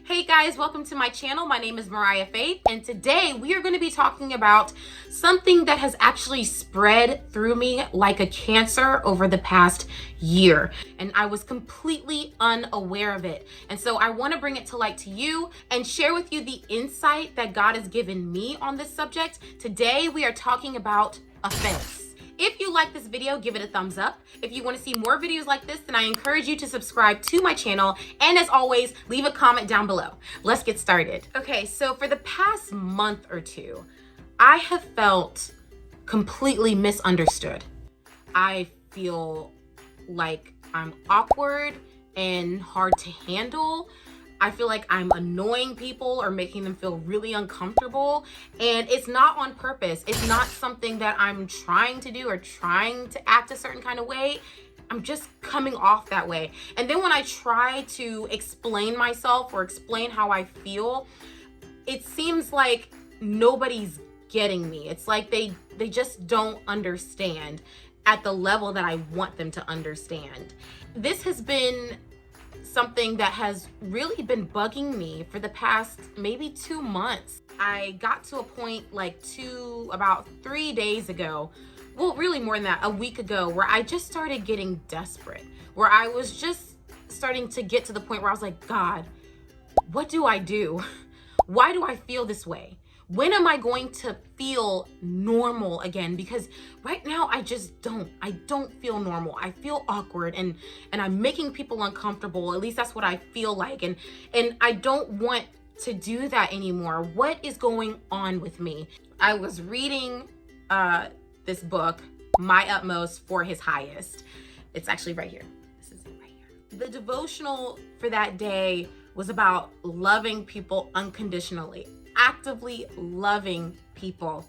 Hey guys, welcome to my channel. My name is Mariah Faith, and today we are going to be talking about something that has actually spread through me like a cancer over the past year, and I was completely unaware of it. And so I want to bring it to light to you and share with you the insight that God has given me on this subject. Today we are talking about offense. If you like this video, give it a thumbs up. If you want to see more videos like this, then I encourage you to subscribe to my channel. And as always, leave a comment down below. Let's get started. Okay, so for the past month or two, I have felt completely misunderstood. I feel like I'm awkward and hard to handle. I feel like I'm annoying people or making them feel really uncomfortable, and it's not on purpose. It's not something that I'm trying to do or trying to act a certain kind of way. I'm just coming off that way. And then when I try to explain myself or explain how I feel, it seems like nobody's getting me. It's like they just don't understand at the level that I want them to understand. This has been something that has really been bugging me for the past maybe 2 months. I got to a point about 3 days ago, well, really more than that, a week ago, where I just started getting desperate, where I was just starting to get to the point where I was like, God, what do I do? Why do I feel this way? When am I going to feel normal again? Because right now I don't feel normal. I feel awkward and I'm making people uncomfortable. At least that's what I feel like. And I don't want to do that anymore. What is going on with me? I was reading this book, My Utmost for His Highest. It's actually right here. This is it right here. The devotional for that day was about loving people unconditionally, actively loving people.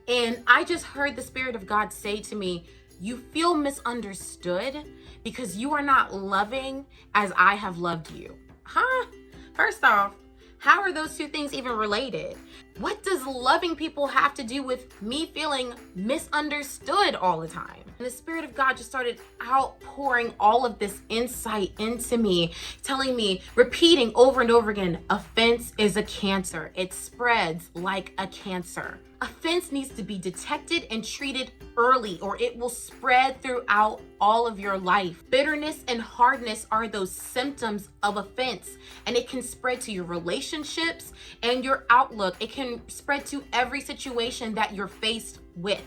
And I just heard the Spirit of God say to me, you feel misunderstood because you are not loving as I have loved you. Huh? First off, how are those two things even related? What does loving people have to do with me feeling misunderstood all the time? And the Spirit of God just started outpouring all of this insight into me, telling me, repeating over and over again, offense is a cancer. It spreads like a cancer. Offense needs to be detected and treated early, or it will spread throughout all of your life. Bitterness and hardness are those symptoms of offense, and it can spread to your relationships and your outlook. It can spread to every situation that you're faced with.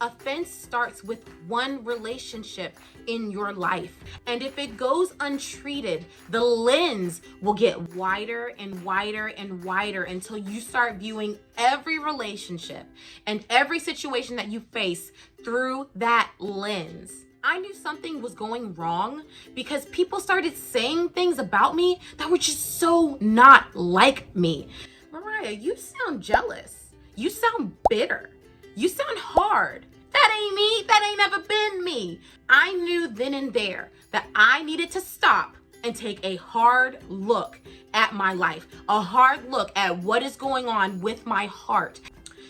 Offense starts with one relationship in your life. And if it goes untreated, the lens will get wider and wider and wider until you start viewing every relationship and every situation that you face through that lens. I knew something was going wrong because people started saying things about me that were just so not like me. Mariah, you sound jealous. You sound bitter. You sound hard. That ain't me. That ain't ever been me. I knew then and there that I needed to stop and take a hard look at my life, a hard look at what is going on with my heart.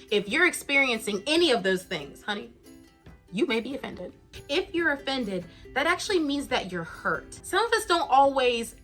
If you're experiencing any of those things, honey, you may be offended. If you're offended, that actually means that you're hurt. Some of us don't always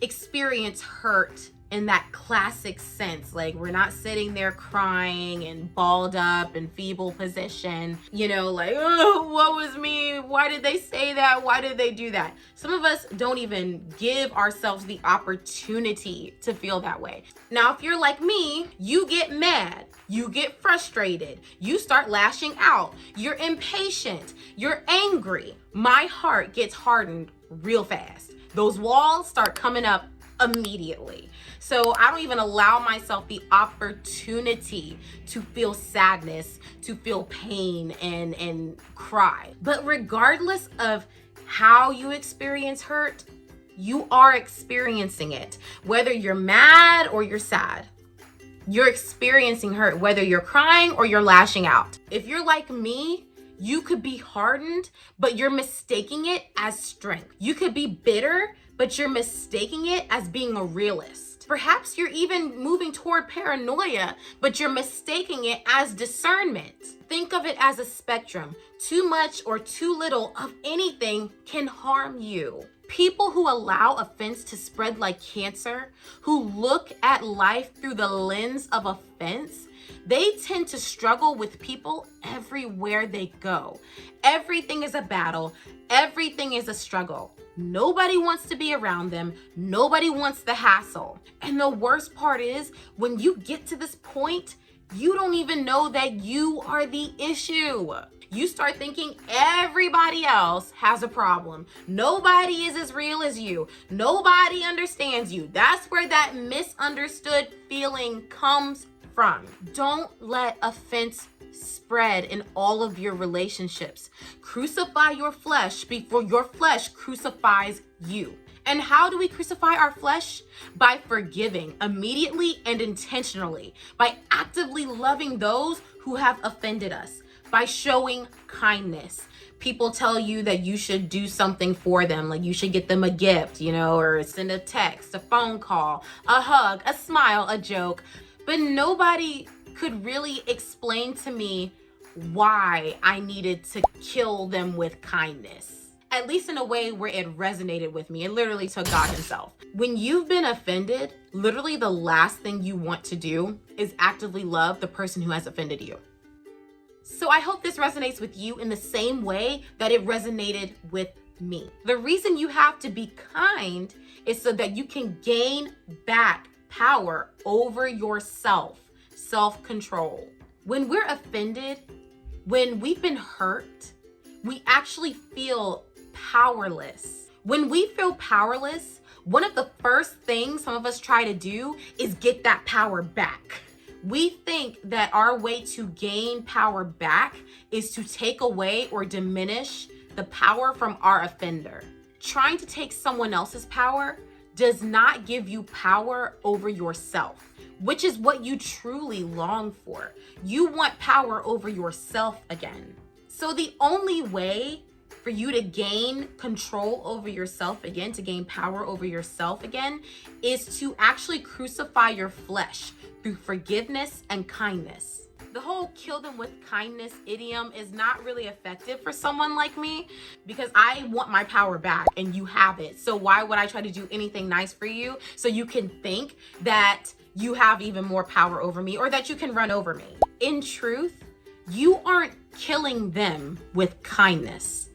experience hurt in that classic sense. Like, we're not sitting there crying and balled up in feeble position, like, oh, what was me? Why did they say that? Why did they do that? Some of us don't even give ourselves the opportunity to feel that way. Now, if you're like me, you get mad, you get frustrated, you start lashing out, you're impatient, you're angry. My heart gets hardened real fast. Those walls start coming up immediately. So I don't even allow myself the opportunity to feel sadness, to feel pain and cry. But regardless of how you experience hurt, you are experiencing it. Whether you're mad or you're sad, you're experiencing hurt, whether you're crying or you're lashing out. If you're like me, you could be hardened, but you're mistaking it as strength. You could be bitter, but you're mistaking it as being a realist. Perhaps you're even moving toward paranoia, but you're mistaking it as discernment. Think of it as a spectrum. Too much or too little of anything can harm you. People who allow offense to spread like cancer, who look at life through the lens of offense, they tend to struggle with people everywhere they go. Everything is a battle. Everything is a struggle. Nobody wants to be around them. Nobody wants the hassle. And the worst part is, when you get to this point, you don't even know that you are the issue. You start thinking everybody else has a problem. Nobody is as real as you. Nobody understands you. That's where that misunderstood feeling comes from. Don't let offense spread in all of your relationships. Crucify your flesh before your flesh crucifies you. And how do we crucify our flesh? By forgiving immediately and intentionally, by actively loving those who have offended us, by showing kindness. People tell you that you should do something for them, like you should get them a gift, or send a text, a phone call, a hug, a smile, a joke. But nobody could really explain to me why I needed to kill them with kindness. At least in a way where it resonated with me. It literally took God himself. When you've been offended, literally the last thing you want to do is actively love the person who has offended you. So I hope this resonates with you in the same way that it resonated with me. The reason you have to be kind is so that you can gain back power over yourself, self-control. When we're offended, when we've been hurt, we actually feel powerless. When we feel powerless, one of the first things some of us try to do is get that power back. We think that our way to gain power back is to take away or diminish the power from our offender. Trying to take someone else's power does not give you power over yourself, which is what you truly long for. You want power over yourself again. So the only way for you to gain control over yourself again, to gain power over yourself again, is to actually crucify your flesh through forgiveness and kindness. The whole kill them with kindness idiom is not really effective for someone like me because I want my power back and you have it. So why would I try to do anything nice for you so you can think that you have even more power over me or that you can run over me? In truth, you aren't killing them with kindness.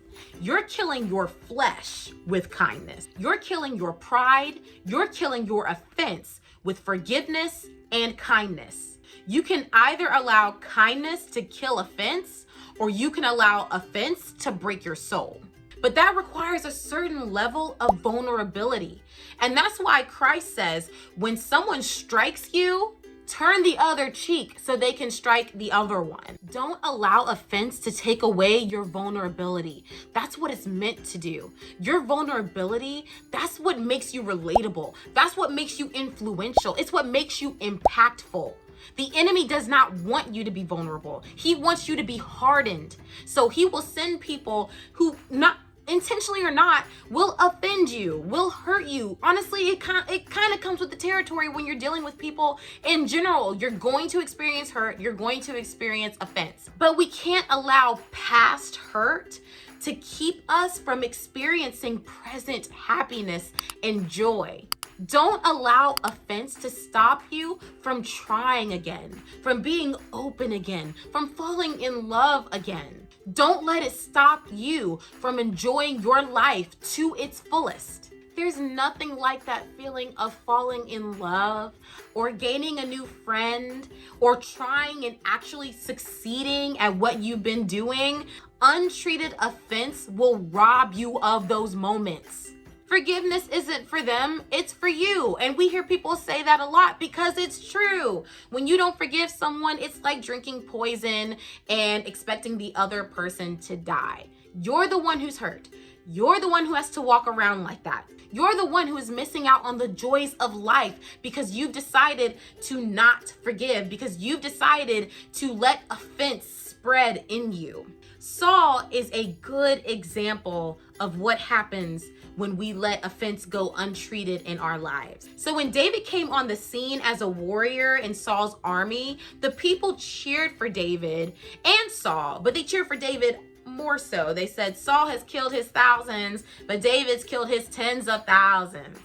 You're killing your flesh with kindness. You're killing your pride. You're killing your offense with forgiveness and kindness. You can either allow kindness to kill offense, or you can allow offense to break your soul. But that requires a certain level of vulnerability. And that's why Christ says, when someone strikes you, turn the other cheek so they can strike the other one. Don't allow offense to take away your vulnerability. That's what it's meant to do. Your vulnerability, that's what makes you relatable. That's what makes you influential. It's what makes you impactful. The enemy does not want you to be vulnerable. He wants you to be hardened. So he will send people who, not intentionally or not, will offend you, will hurt you. Honestly, it kind of comes with the territory when you're dealing with people in general. You're going to experience hurt. You're going to experience offense. But we can't allow past hurt to keep us from experiencing present happiness and joy. Don't allow offense to stop you from trying again, from being open again, from falling in love again. Don't let it stop you from enjoying your life to its fullest. There's nothing like that feeling of falling in love or gaining a new friend or trying and actually succeeding at what you've been doing. Untreated offense will rob you of those moments. Forgiveness isn't for them, it's for you. And we hear people say that a lot because it's true. When you don't forgive someone, it's like drinking poison and expecting the other person to die. You're the one who's hurt. You're the one who has to walk around like that. You're the one who is missing out on the joys of life because you've decided to not forgive, because you've decided to let offense spread in you. Saul is a good example of what happens when we let offense go untreated in our lives. So when David came on the scene as a warrior in Saul's army, the people cheered for David and Saul, but they cheered for David more so. They said Saul has killed his thousands, but David's killed his tens of thousands.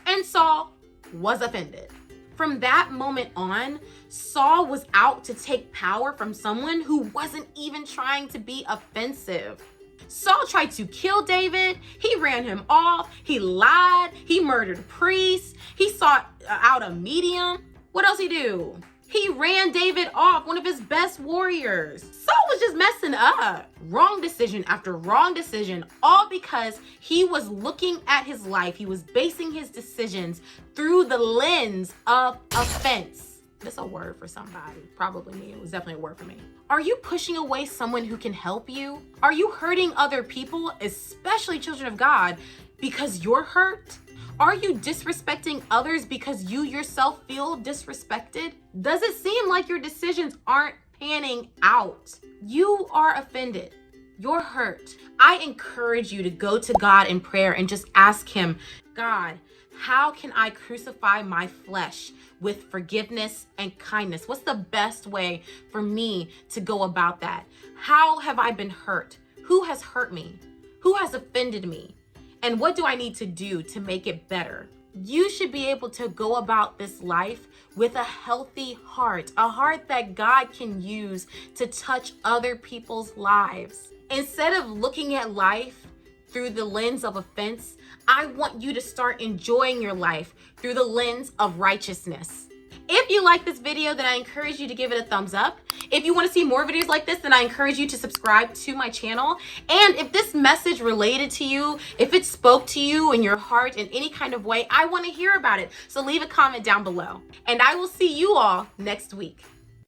And Saul was offended. From that moment on, Saul was out to take power from someone who wasn't even trying to be offensive. Saul tried to kill David. He ran him off. He lied. He murdered priests. He sought out a medium. What else he do? He ran David off, one of his best warriors. Saul was just messing up. Wrong decision after wrong decision, all because he was looking at his life. He was basing his decisions through the lens of offense. That's a word for somebody, probably me. It was definitely a word for me. Are you pushing away someone who can help you? Are you hurting other people, especially children of God, because you're hurt? Are you disrespecting others because you yourself feel disrespected? Does it seem like your decisions aren't panning out? You are offended. You're hurt. I encourage you to go to God in prayer and just ask him, God, how can I crucify my flesh with forgiveness and kindness? What's the best way for me to go about that? How have I been hurt? Who has hurt me? Who has offended me? And what do I need to do to make it better? You should be able to go about this life with a healthy heart, a heart that God can use to touch other people's lives. Instead of looking at life through the lens of offense, I want you to start enjoying your life through the lens of righteousness. If you like this video, then I encourage you to give it a thumbs up. If you want to see more videos like this, then I encourage you to subscribe to my channel. And if this message related to you, if it spoke to you in your heart in any kind of way, I want to hear about it. So leave a comment down below. And I will see you all next week.